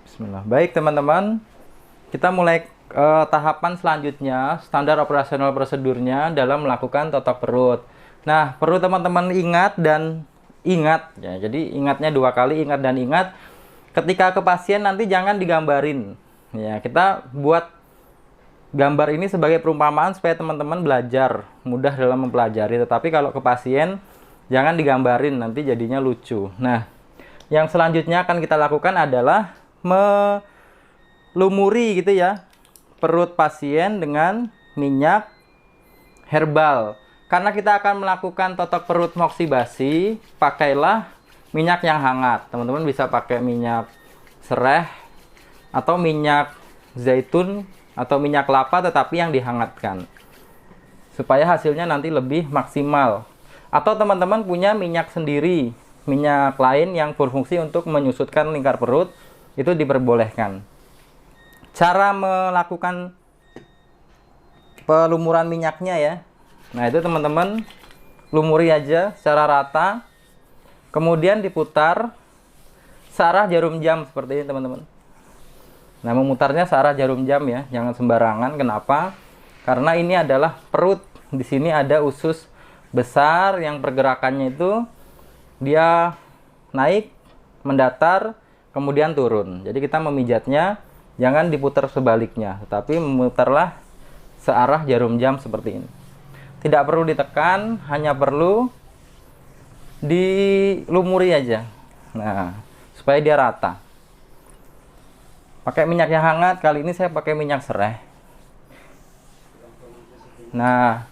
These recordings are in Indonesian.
Bismillah. Baik teman-teman, kita mulai tahapan selanjutnya, standar operasional prosedurnya dalam melakukan totok perut. Nah, perlu teman-teman ingat dan ingat ya. Jadi ingatnya 2 kali, ingat dan ingat. Ketika ke pasien nanti jangan digambarin. Ya, kita buat gambar ini sebagai perumpamaan supaya teman-teman belajar, mudah dalam mempelajari. Tetapi kalau ke pasien jangan digambarin, nanti jadinya lucu. Nah, yang selanjutnya akan kita lakukan adalah melumuri gitu ya perut pasien dengan minyak herbal. Karena kita akan melakukan totok perut moksibasi, pakailah minyak yang hangat. Teman-teman bisa pakai minyak sereh atau minyak zaitun atau minyak kelapa, tetapi yang dihangatkan supaya hasilnya nanti lebih maksimal. Atau teman-teman punya minyak sendiri, minyak lain yang berfungsi untuk menyusutkan lingkar perut, itu diperbolehkan. Cara melakukan pelumuran minyaknya ya. Nah, itu teman-teman lumuri aja secara rata. Kemudian diputar searah jarum jam seperti ini, teman-teman. Nah, memutarnya searah jarum jam ya, jangan sembarangan. Kenapa? Karena ini adalah perut. Di sini ada usus besar yang pergerakannya itu dia naik, mendatar, kemudian turun. Jadi kita memijatnya jangan diputar sebaliknya, tetapi memutarlah searah jarum jam seperti ini. Tidak perlu ditekan, hanya perlu dilumuri aja. Nah, supaya dia rata. Pakai minyak yang hangat, kali ini saya pakai minyak sereh. Nah,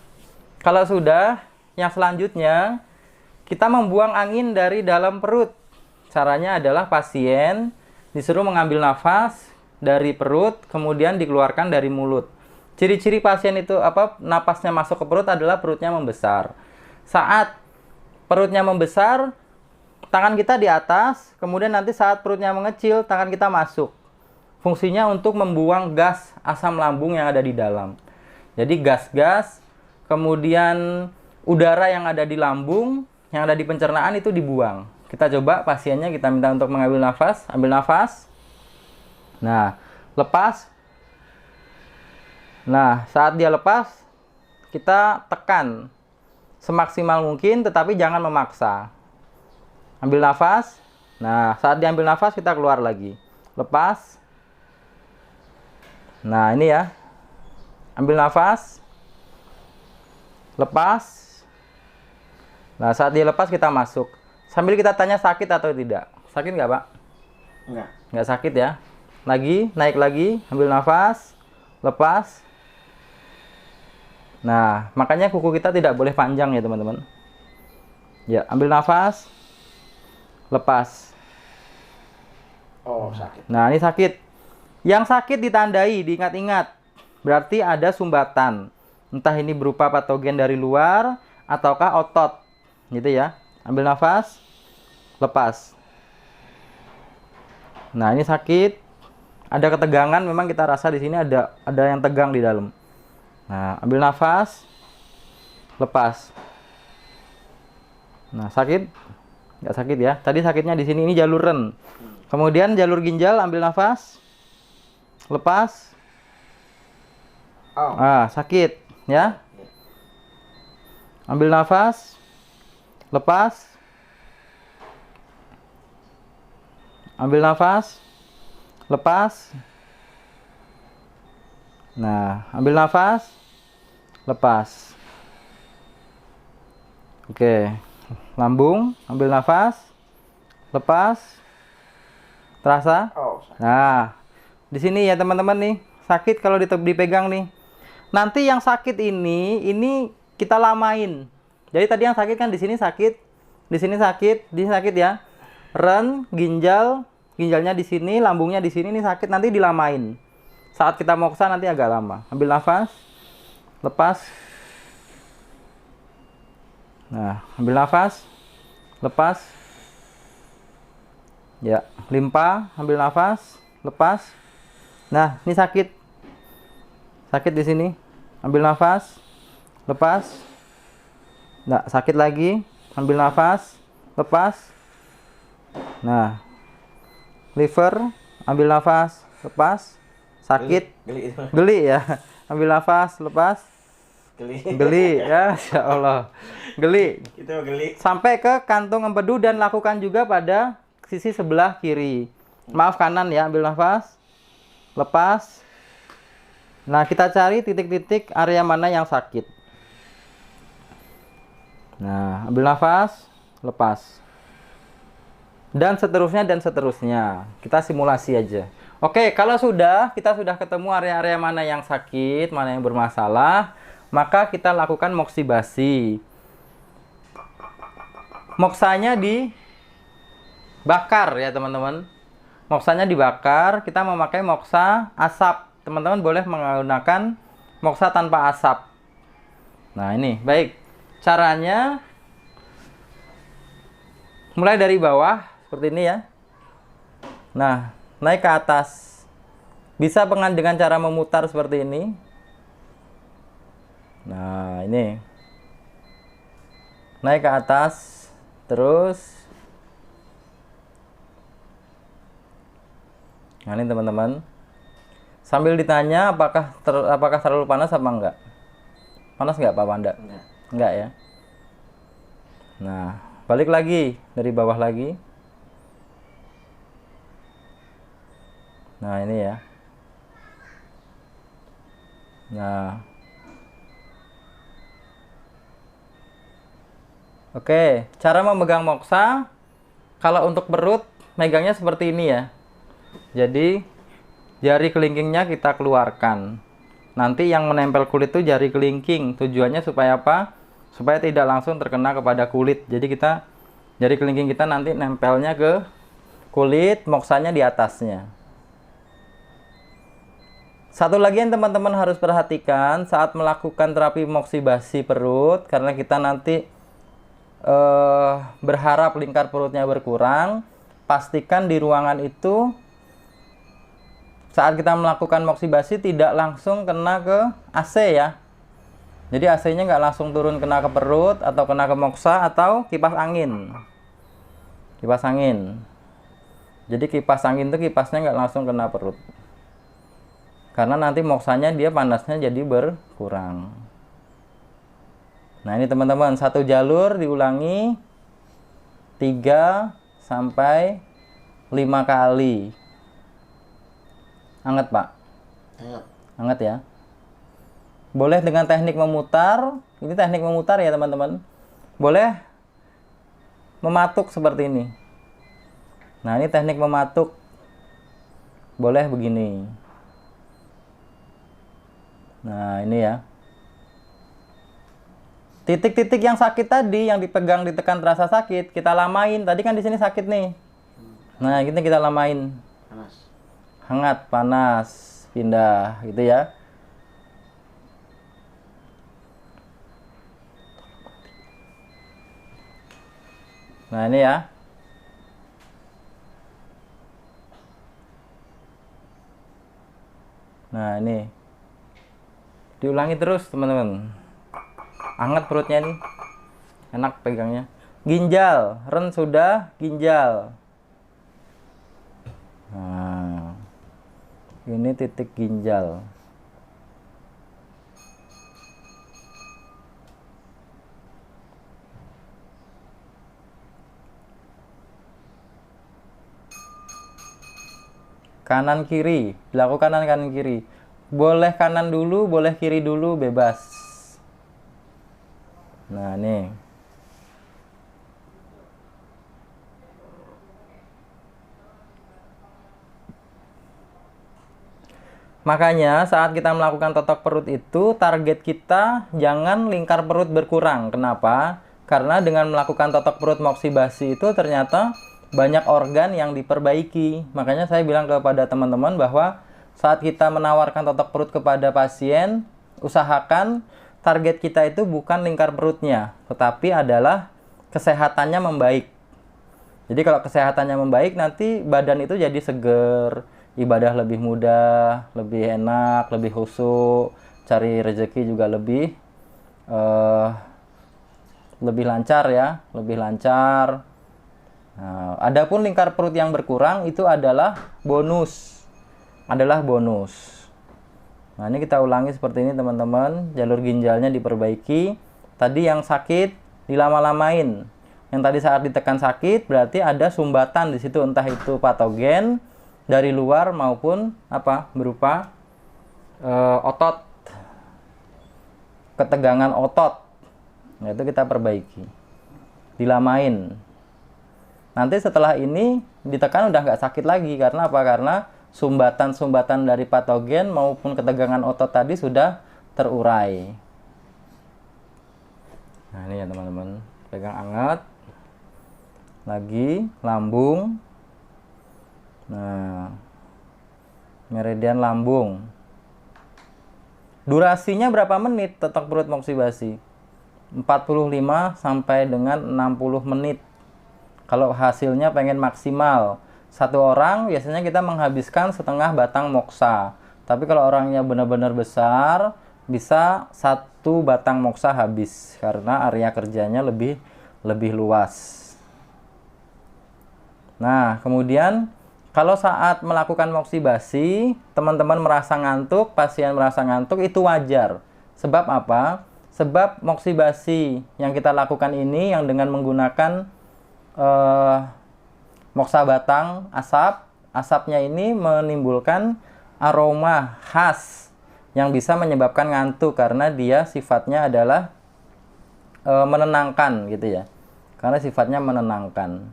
kalau sudah, yang selanjutnya kita membuang angin dari dalam perut. Caranya adalah pasien disuruh mengambil nafas dari perut, kemudian dikeluarkan dari mulut. Ciri-ciri pasien itu napasnya masuk ke perut adalah perutnya membesar. Saat perutnya membesar, tangan kita di atas, kemudian nanti saat perutnya mengecil, tangan kita masuk. Fungsinya untuk membuang gas asam lambung yang ada di dalam. Jadi gas-gas, kemudian udara yang ada di lambung, yang ada di pencernaan itu dibuang. Kita coba pasiennya, kita minta untuk mengambil nafas, ambil nafas. Nah, lepas. Nah, saat dia lepas, kita tekan semaksimal mungkin, tetapi jangan memaksa. Ambil nafas. Nah, saat diambil nafas, kita keluar lagi. Lepas. Nah, ini ya. Ambil nafas. Lepas. Nah, saat dia lepas, kita masuk. Sambil kita tanya sakit atau tidak. Sakit nggak, Pak? Enggak. Nggak sakit ya. Lagi, naik lagi, ambil nafas, lepas. Nah, makanya kuku kita tidak boleh panjang ya, teman-teman. Ya, ambil nafas, lepas. Oh, sakit. Nah, ini sakit. Yang sakit ditandai, diingat-ingat. Berarti ada sumbatan. Entah ini berupa patogen dari luar, ataukah otot. Gitu ya. Ambil nafas, lepas. Nah, ini sakit. Ada ketegangan, memang kita rasa di sini ada yang tegang di dalam. Nah, ambil nafas, lepas. Nah, sakit? Nggak sakit ya. Tadi sakitnya di sini, ini jalur ren. Kemudian jalur ginjal, ambil nafas, lepas. Oh. Ah, sakit ya. Ambil nafas, lepas. Ambil nafas, lepas. Nah, ambil nafas, lepas. Oke, lambung, ambil nafas, lepas. Terasa? Oh, sakit. Nah, di sini ya teman-teman nih, sakit kalau dipegang nih. Nanti yang sakit ini kita lamain. Jadi tadi yang sakit kan di sini sakit, di sini sakit ya. Ren, ginjalnya di sini, lambungnya di sini, ini sakit, nanti dilamain. Saat kita moksa nanti agak lama. Ambil nafas, lepas. Nah, ambil nafas, lepas. Ya, limpa, ambil nafas, lepas. Nah, ini sakit. Sakit di sini. Ambil nafas, lepas. Nah, sakit lagi. Ambil nafas, lepas. Nah, liver, ambil nafas, lepas, sakit, Geli itu. geli ya, ambil nafas, lepas, Geli. geli ya, Insya Allah, geli, Itu geli. sampai ke kantung empedu dan lakukan juga pada sisi sebelah kiri, maaf kanan ya, ambil nafas, lepas. Nah, kita cari titik-titik area mana yang sakit. Nah, ambil nafas, lepas. Dan seterusnya. Kita simulasi aja. Oke, kalau kita sudah ketemu area-area mana yang sakit, mana yang bermasalah, maka kita lakukan moksibasi. Moksanya dibakar ya, teman-teman. Moksanya dibakar, kita memakai moksa asap. Teman-teman boleh menggunakan moksa tanpa asap. Nah, ini, baik. Caranya mulai dari bawah seperti ini ya. Nah, naik ke atas. Bisa dengan cara memutar seperti ini. Nah, ini. Naik ke atas. Terus. Nah, ini teman-teman. Sambil ditanya apakah terlalu panas apa enggak? Panas enggak Pak Panda? Enggak ya. Nah, balik lagi dari bawah lagi. Nah, ini ya. Nah. Oke, cara memegang moksa kalau untuk perut megangnya seperti ini ya. Jadi jari kelingkingnya kita keluarkan. Nanti yang menempel kulit itu jari kelingking. Tujuannya supaya apa? Supaya tidak langsung terkena kepada kulit. Jadi jari kelingking kita nanti nempelnya ke kulit, moksanya di atasnya. Satu lagi yang teman-teman harus perhatikan saat melakukan terapi moksibasi perut, karena kita nanti berharap lingkar perutnya berkurang, pastikan di ruangan itu saat kita melakukan moksibasi tidak langsung kena ke AC ya. Jadi AC-nya nggak langsung turun kena ke perut atau kena ke moksa atau kipas angin. Kipas angin. Jadi kipas angin itu kipasnya nggak langsung kena perut. Karena nanti moksanya dia panasnya jadi berkurang. Nah, ini teman-teman, satu jalur diulangi 3 sampai 5 kali. Anget, Pak? Anget ya. Boleh dengan teknik memutar. Ini teknik memutar ya, teman-teman. Boleh mematuk seperti ini. Nah, ini teknik mematuk. Boleh begini. Nah, ini ya. Titik-titik yang sakit tadi, yang dipegang, ditekan terasa sakit, kita lamain. Tadi kan di sini sakit nih. Nah, ini kita lamain. Panas. Hangat, panas, pindah, gitu ya. Nah, ini ya. Nah, ini. Diulangi terus, teman-teman. Hangat perutnya nih. Enak pegangnya. Ginjal, Ren sudah, ginjal. Nah, ini titik ginjal. Kanan kiri, dilakukan kanan kiri. Boleh kanan dulu, boleh kiri dulu, bebas. Nah, nih. Makanya saat kita melakukan totok perut itu, target kita jangan lingkar perut berkurang. Kenapa? Karena dengan melakukan totok perut moksibasi itu ternyata banyak organ yang diperbaiki. Makanya saya bilang kepada teman-teman bahwa saat kita menawarkan totok perut kepada pasien, usahakan target kita itu bukan lingkar perutnya, tetapi adalah kesehatannya membaik. Jadi kalau kesehatannya membaik, nanti badan itu jadi seger, ibadah lebih mudah, lebih enak, lebih khusyuk, cari rezeki juga lebih lancar ya, lebih lancar. Nah, adapun lingkar perut yang berkurang itu adalah bonus. Nah, ini kita ulangi seperti ini teman-teman. Jalur ginjalnya diperbaiki. Tadi yang sakit dilama-lamain. Yang tadi saat ditekan sakit berarti ada sumbatan di situ, entah itu patogen dari luar maupun berupa otot, ketegangan otot. Nah, itu kita perbaiki. Dilamain. Nanti setelah ini ditekan udah nggak sakit lagi. Karena apa? Karena sumbatan-sumbatan dari patogen maupun ketegangan otot tadi sudah terurai. Nah, ini ya teman-teman. Pegang hangat. Lagi, lambung. Nah, meridian lambung. Durasinya berapa menit tetok perut moksibasi? 45 sampai dengan 60 menit. Kalau hasilnya pengen maksimal, satu orang biasanya kita menghabiskan setengah batang moksa. Tapi kalau orangnya benar-benar besar, bisa satu batang moksa habis karena area kerjanya lebih luas. Nah, kemudian kalau saat melakukan moksibasi, teman-teman merasa ngantuk, pasien merasa ngantuk, itu wajar. Sebab apa? Sebab moksibasi yang kita lakukan ini yang dengan menggunakan moksa batang asapnya ini menimbulkan aroma khas yang bisa menyebabkan ngantuk karena dia sifatnya adalah menenangkan gitu ya. Karena sifatnya menenangkan.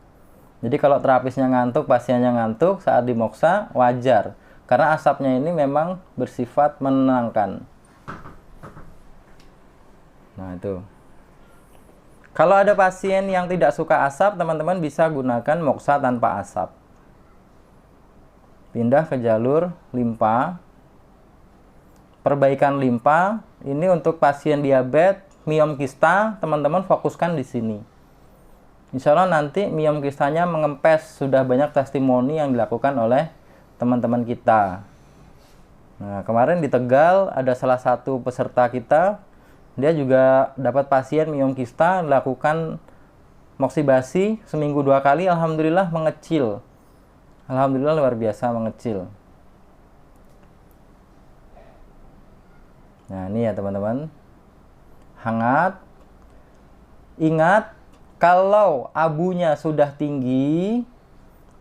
Jadi kalau terapisnya ngantuk, pasiennya ngantuk saat dimoksa, wajar. Karena asapnya ini memang bersifat menenangkan. Nah, itu. Kalau ada pasien yang tidak suka asap, teman-teman bisa gunakan moksa tanpa asap. Pindah ke jalur limpa. Perbaikan limpa, ini untuk pasien diabetes, miom kista, teman-teman fokuskan di sini. Insya Allah nanti miom kistanya mengempes, sudah banyak testimoni yang dilakukan oleh teman-teman kita. Nah, kemarin di Tegal ada salah satu peserta kita, dia juga dapat pasien miom kista, lakukan moksibasi seminggu 2 kali, alhamdulillah mengecil. Alhamdulillah luar biasa mengecil. Nah, ini ya teman-teman. Hangat. Ingat, kalau abunya sudah tinggi,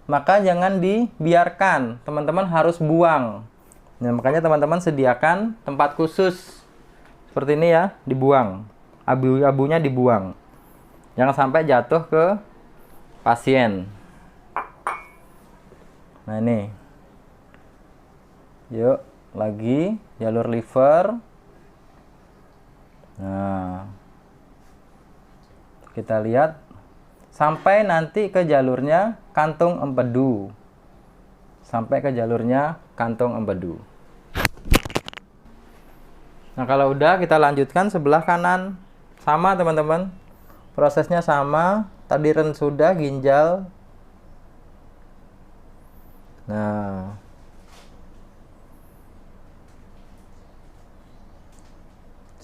maka jangan dibiarkan. Teman-teman harus buang. Nah, makanya teman-teman sediakan tempat khusus seperti ini ya, dibuang. Abu-abunya dibuang. Jangan sampai jatuh ke pasien. Nah, ini. Yuk, lagi jalur liver. Nah, kita lihat sampai nanti ke jalurnya kantung empedu. Sampai ke jalurnya kantung empedu. Nah, kalau udah kita lanjutkan sebelah kanan. Sama teman-teman. Prosesnya sama. Tadi sudah ginjal. Nah.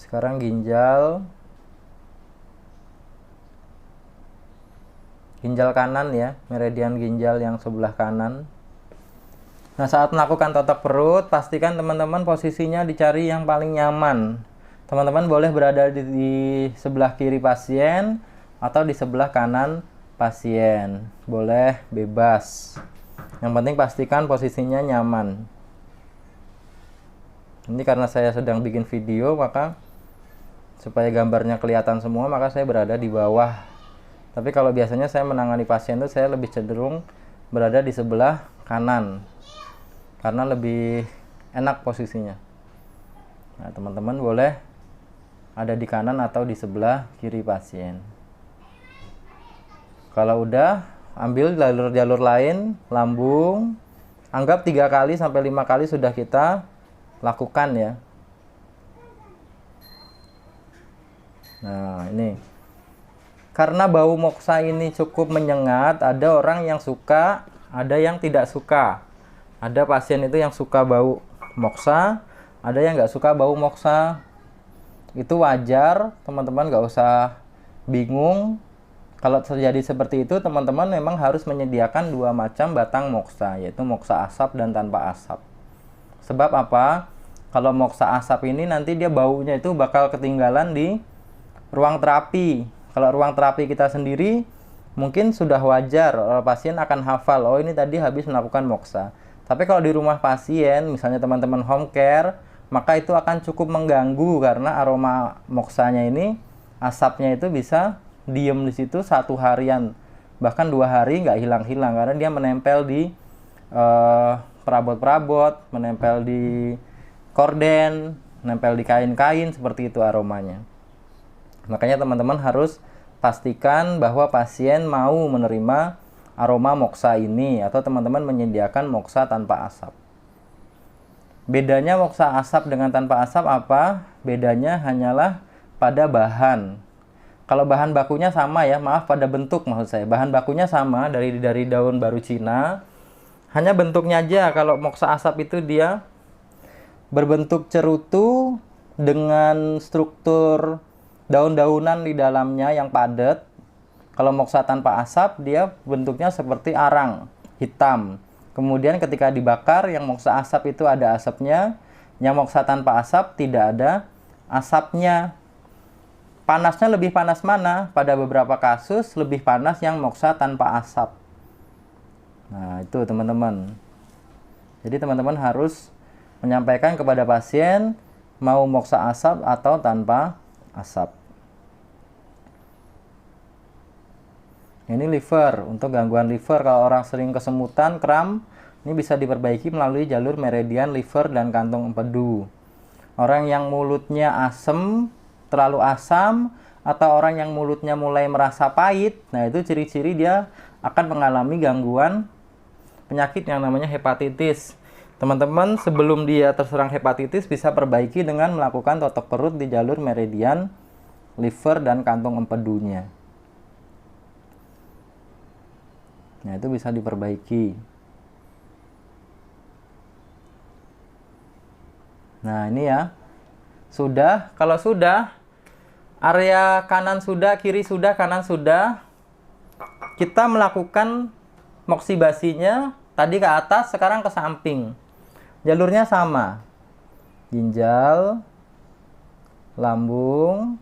Sekarang ginjal. Ginjal kanan ya. Meridian ginjal yang sebelah kanan. Nah, saat melakukan totok perut, pastikan teman-teman posisinya dicari yang paling nyaman. Teman-teman boleh berada di sebelah kiri pasien atau di sebelah kanan pasien. Boleh bebas. Yang penting pastikan posisinya nyaman. Ini karena saya sedang bikin video, maka supaya gambarnya kelihatan semua, maka saya berada di bawah. Tapi kalau biasanya saya menangani pasien itu saya lebih cenderung berada di sebelah kanan. Karena lebih enak posisinya. Nah, teman-teman boleh ada di kanan atau di sebelah kiri pasien. Kalau udah, ambil jalur-jalur lain, lambung. Anggap 3 kali sampai 5 kali sudah kita lakukan ya. Nah, ini. Karena bau moksa ini cukup menyengat, ada orang yang suka, ada yang tidak suka. Ada pasien itu yang suka bau moksa, ada yang nggak suka bau moksa. Itu wajar, teman-teman nggak usah bingung. Kalau terjadi seperti itu, teman-teman memang harus menyediakan dua macam batang moksa, yaitu moksa asap dan tanpa asap. Sebab apa? Kalau moksa asap ini nanti dia baunya itu bakal ketinggalan di ruang terapi. Kalau ruang terapi kita sendiri, mungkin sudah wajar pasien akan hafal, oh ini tadi habis melakukan moksa. Tapi kalau di rumah pasien, misalnya teman-teman home care, maka itu akan cukup mengganggu karena aroma moksanya ini, asapnya itu bisa diem di situ 1 harian, bahkan 2 hari nggak hilang-hilang karena dia menempel di perabot-perabot, menempel di korden, menempel di kain-kain, seperti itu aromanya. Makanya teman-teman harus pastikan bahwa pasien mau menerima aroma moksa ini, atau teman-teman menyediakan moksa tanpa asap. Bedanya moksa asap dengan tanpa asap apa? Bedanya hanyalah pada bahan. Kalau bahan bakunya sama ya, maaf pada bentuk maksud saya. Bahan bakunya sama dari daun baru Cina. Hanya bentuknya aja. Kalau moksa asap itu dia berbentuk cerutu dengan struktur daun-daunan di dalamnya yang padat. Kalau moksa tanpa asap dia bentuknya seperti arang hitam. Kemudian ketika dibakar, yang moksa asap itu ada asapnya, yang moksa tanpa asap tidak ada asapnya. Panasnya lebih panas mana? Pada beberapa kasus lebih panas yang moksa tanpa asap. Nah, itu teman-teman. Jadi teman-teman harus menyampaikan kepada pasien mau moksa asap atau tanpa asap. Ini liver, untuk gangguan liver kalau orang sering kesemutan, kram, ini bisa diperbaiki melalui jalur meridian liver dan kantung empedu. Orang yang mulutnya asam, terlalu asam, atau orang yang mulutnya mulai merasa pahit, nah itu ciri-ciri dia akan mengalami gangguan penyakit yang namanya hepatitis. Teman-teman sebelum dia terserang hepatitis bisa perbaiki dengan melakukan totok perut di jalur meridian liver dan kantung empedunya. Nah itu bisa diperbaiki. Nah ini ya, sudah. Kalau sudah, area kanan sudah, kiri sudah, kanan sudah, kita melakukan moksibasinya tadi ke atas, sekarang ke samping. Jalurnya sama, ginjal, lambung,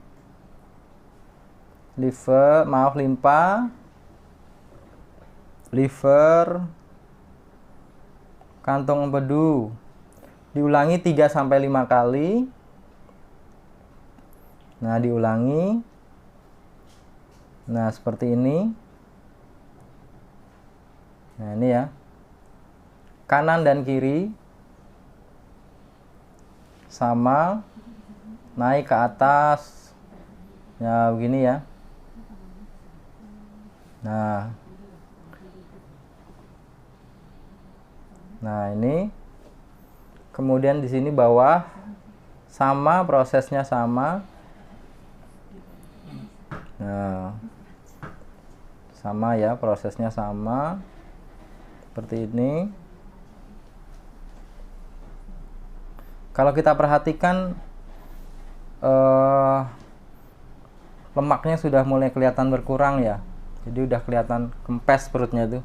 liver, limpa, liver, kantong empedu. Diulangi 3-5 kali. Nah, diulangi. Nah, seperti ini. Nah, ini ya. Kanan dan kiri sama, naik ke atas. Ya, begini ya. Nah, ini. Kemudian di sini bawah sama, prosesnya sama. Nah, sama ya, prosesnya sama. Seperti ini. Kalau kita perhatikan lemaknya sudah mulai kelihatan berkurang ya. Jadi udah kelihatan kempes perutnya tuh.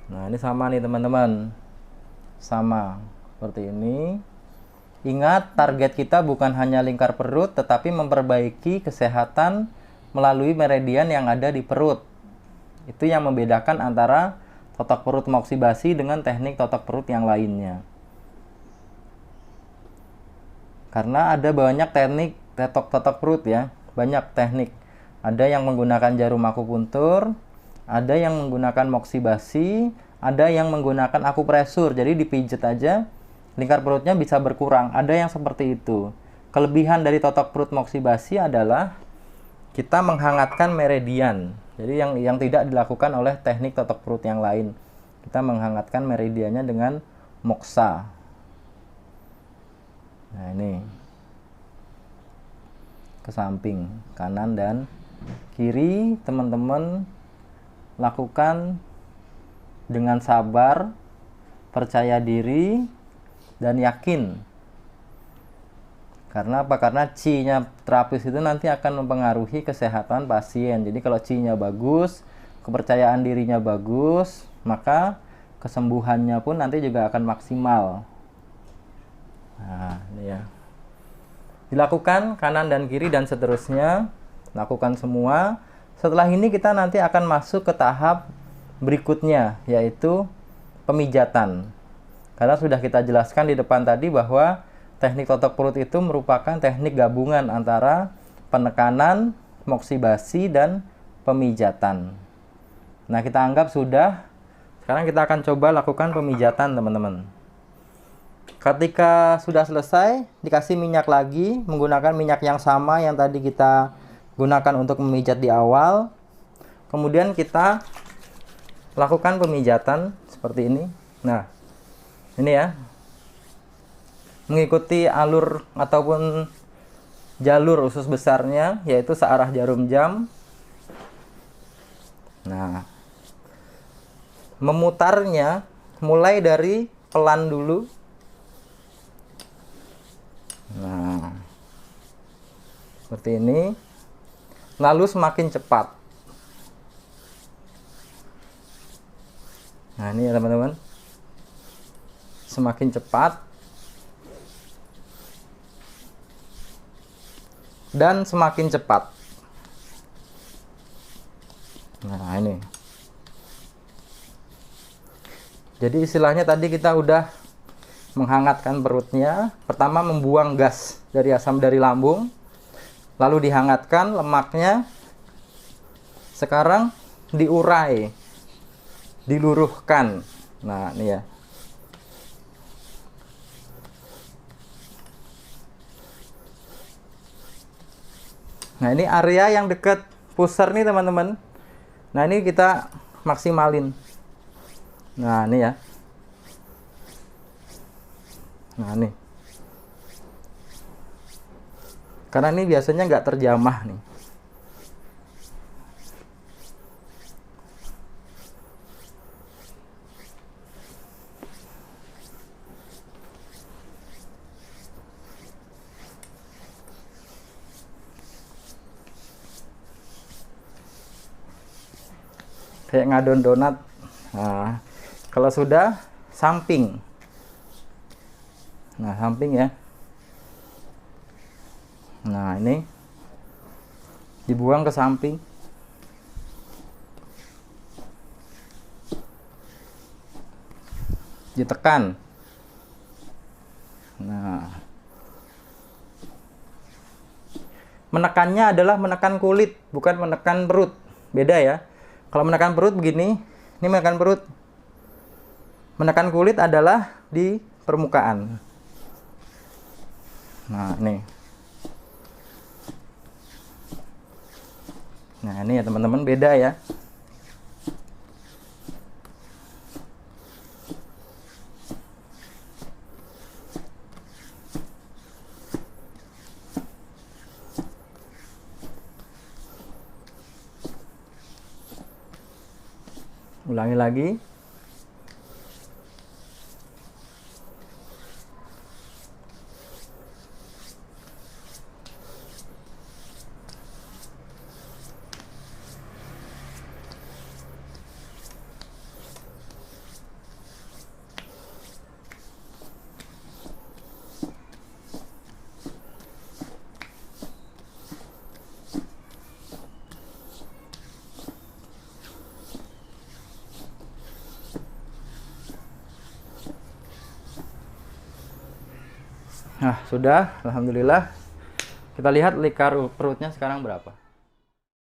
Nah, ini sama nih teman-teman. Sama seperti ini. Ingat, target kita bukan hanya lingkar perut, tetapi memperbaiki kesehatan melalui meridian yang ada di perut. Itu yang membedakan antara totok perut moksibasi dengan teknik totok perut yang lainnya. Karena ada banyak teknik totok perut ya, banyak teknik. Ada yang menggunakan jarum akupuntur, ada yang menggunakan moksibasi, ada yang menggunakan akupresur. Jadi dipijat aja, lingkar perutnya bisa berkurang. Ada yang seperti itu. Kelebihan dari totok perut moksibasi adalah kita menghangatkan meridian. Jadi yang tidak dilakukan oleh teknik totok perut yang lain. Kita menghangatkan meridiannya dengan moksa. Nah, ini. Ke samping, kanan dan kiri, teman-teman lakukan dengan sabar, percaya diri, dan yakin. Karena apa? Karena Qi-nya terapis itu nanti akan mempengaruhi kesehatan pasien. Jadi kalau Qi-nya bagus, kepercayaan dirinya bagus, maka kesembuhannya pun nanti juga akan maksimal. Nah, ini ya. Dilakukan kanan dan kiri dan seterusnya. Lakukan semua. Setelah ini kita nanti akan masuk ke tahap berikutnya, yaitu pemijatan. Karena sudah kita jelaskan di depan tadi bahwa teknik totok perut itu merupakan teknik gabungan antara penekanan, moksibasi, dan pemijatan. Nah, kita anggap sudah. Sekarang kita akan coba lakukan pemijatan, teman-teman. Ketika sudah selesai, dikasih minyak lagi, menggunakan minyak yang sama yang tadi kita gunakan untuk memijat di awal. Kemudian kita lakukan pemijatan seperti ini. Nah, ini ya. Mengikuti alur ataupun jalur usus besarnya, yaitu searah jarum jam. Nah, memutarnya mulai dari pelan dulu. Nah, seperti ini. Lalu semakin cepat. Nah, ini ya teman-teman. Semakin cepat. Dan semakin cepat. Nah, ini. Jadi istilahnya tadi kita udah menghangatkan perutnya. Pertama membuang gas dari asam dari lambung. Lalu dihangatkan lemaknya. Sekarang diurai. Diluruhkan. Nah, ini ya. Nah, ini area yang dekat pusar nih teman-teman. Nah, ini kita maksimalin. Nah, ini ya. Nah, ini. Karena ini biasanya nggak terjamah nih. Kayak ngadon donat. Nah, kalau sudah samping. Nah, samping ya. Nah, ini dibuang ke samping. Ditekan. Nah, menekannya adalah menekan kulit, bukan menekan perut. Beda ya. Kalau menekan perut begini, ini menekan perut. Menekan kulit adalah di permukaan. Nah, ini. Nah, ini ya teman-teman, beda ya. Ulangi lagi. Nah, sudah, alhamdulillah. Kita lihat lingkar perutnya sekarang berapa.